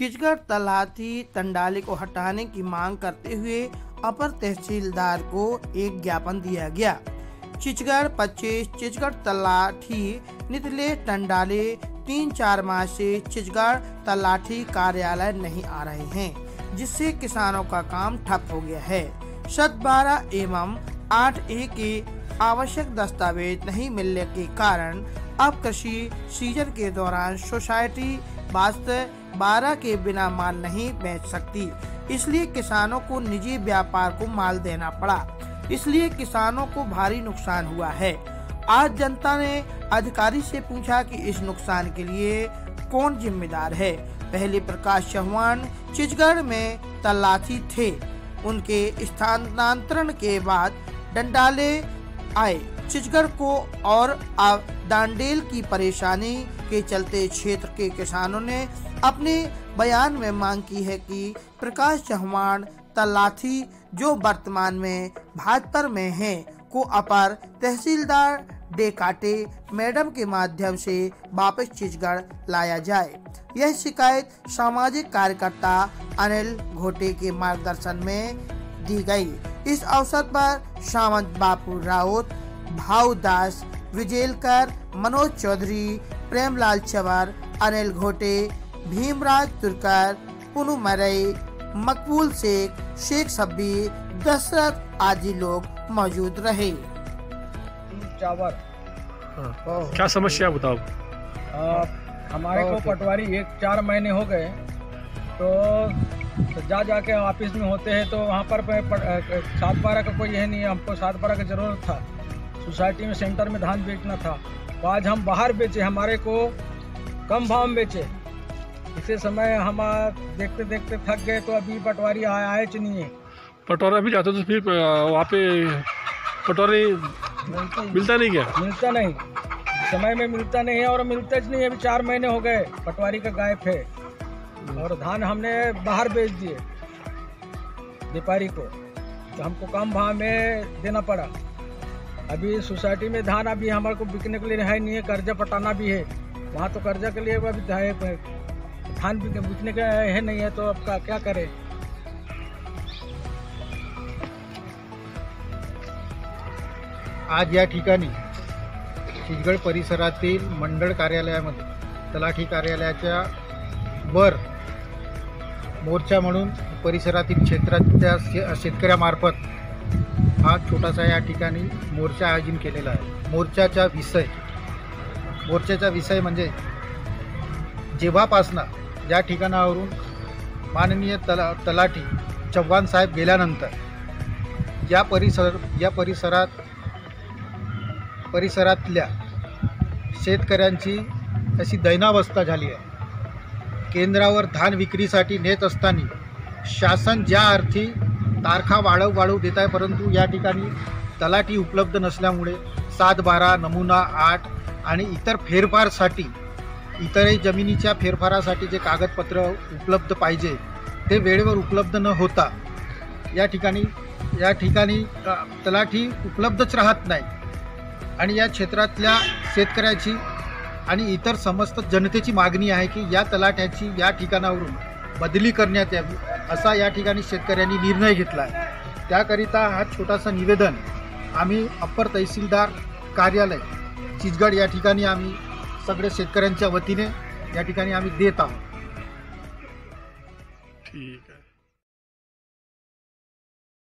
चिचगढ़ तलाठी टंडाले को हटाने की मांग करते हुए अपर तहसीलदार को एक ज्ञापन दिया गया। चिचगढ़ 25 चिचगढ़ तलाठी नितलेश टंडाले 3-4 माह से चिचगढ़ तलाठी कार्यालय नहीं आ रहे हैं, जिससे किसानों का काम ठप हो गया है। 12 एवं 8A के आवश्यक दस्तावेज नहीं मिलने के कारण अब कृषि सीजन के दौरान सोसाइटी वास्ते 12 के बिना माल नहीं बेच सकती, इसलिए किसानों को निजी व्यापार को माल देना पड़ा। इसलिए किसानों को भारी नुकसान हुआ है। आज जनता ने अधिकारी से पूछा कि इस नुकसान के लिए कौन जिम्मेदार है। पहले प्रकाश चौहान चिचगढ़ में तलाठी थे, उनके स्थानांतरण के बाद डंडाले आए चिचगढ़ को और अब डांडेल की परेशानी के चलते क्षेत्र के किसानों ने अपने बयान में मांग की है कि प्रकाश चौहान तलाठी जो वर्तमान में भाजपा में हैं को अपर तहसीलदार डेकाटे मैडम के माध्यम से वापस चिचगढ़ लाया जाए। यह शिकायत सामाजिक कार्यकर्ता अनिल घोटे के मार्गदर्शन में दी गई। इस अवसर पर सावंत बापू राउत, भाऊ दास विजेलकर, मनोज चौधरी, प्रेमलाल चवर, अनिल घोटे, भीमराज तुर्कर, पुनु मरई, मकबूल शेख, शेख शब्बीर, दशरथ आदि लोग मौजूद रहे। चावर क्या समस्या बताओ? हमारे को पटवारी 4 महीने हो गए, तो जाके ऑफिस में होते हैं तो वहाँ पर 7-12 का कोई है नहीं। हमको 7-12 की ज़रूरत था। सोसाइटी में सेंटर में धान बेचना था, तो आज हम बाहर बेचे, हमारे को कम भाव में बेचे। इसी समय हम देखते देखते थक गए, तो अभी पटवारी आए नहीं है। पटवारा भी जाते तो फिर वहाँ पे पटवारी मिलता नहीं क्या? मिलता नहीं, समय में मिलता नहीं है और मिलता ही नहीं। अभी 4 महीने हो गए पटवारी का गायब है, और धान हमने बाहर बेच दिए व्यापारी को, तो हमको कम भाव में देना पड़ा। अभी सोसाइटी में धान अभी हमारे को बिकने के लिए है नहीं है, कर्जा पटाना भी है। वहाँ तो कर्जा के लिए अभी धान बिकने का है नहीं है, तो अब क्या करें। आज या ठिकाणी चिचगढ़ परिसरातील मंडळ कार्यालयामध्ये तलाठी कार्यालयाच्या वर मोर्चा म्हणून परिसरातील क्षेत्राच्या शेतकऱ्यामार्फत हा छोटासा या ठिकाणी मोर्चा आयोजन केलेला आहे। मोर्चाचा विषय म्हणजे जेव्हापासनं या ठिकाणावरून माननीय तलाठी चव्हाण साहेब गेल्यानंतर या परिसरातल्या शेतकऱ्यांची अशी दैनावस्था झाली आहे। केंद्रावर धान विक्रीसाठी नेत असताना शासन ज्या अर्थी तारखा वाढव देत आहे, परंतु या ठिकाणी तलाठी उपलब्ध नसल्यामुळे 7-12 नमुना 8 आणि इतर फेरफारसाठी इतरही जमिनीच्या फेरफारासाठी जे कागदपत्र उपलब्ध पाहिजे ते वेळेवर उपलब्ध न होता या ठिकाणी तलाठी उपलब्धच राहत नाही, आणि या क्षेत्रातल्या शेतकऱ्याची आणि इतर समस्त जनतेची मागणी आहे की या तलाठ्याची या ठिकाणावरून बदली करण्यात यावी, असा या ठिकाणी शेतकऱ्यांनी निर्णय घेतला आहे। त्याकरिता हा छोटासा निवेदन आम्ही अप्पर तहसीलदार कार्यालय चिचगढ़ या ठिकाणी आम्ही सगळे शेतकऱ्यांच्या वतीने या ठिकाणी आम्ही देत आहोत। ठीक आहे।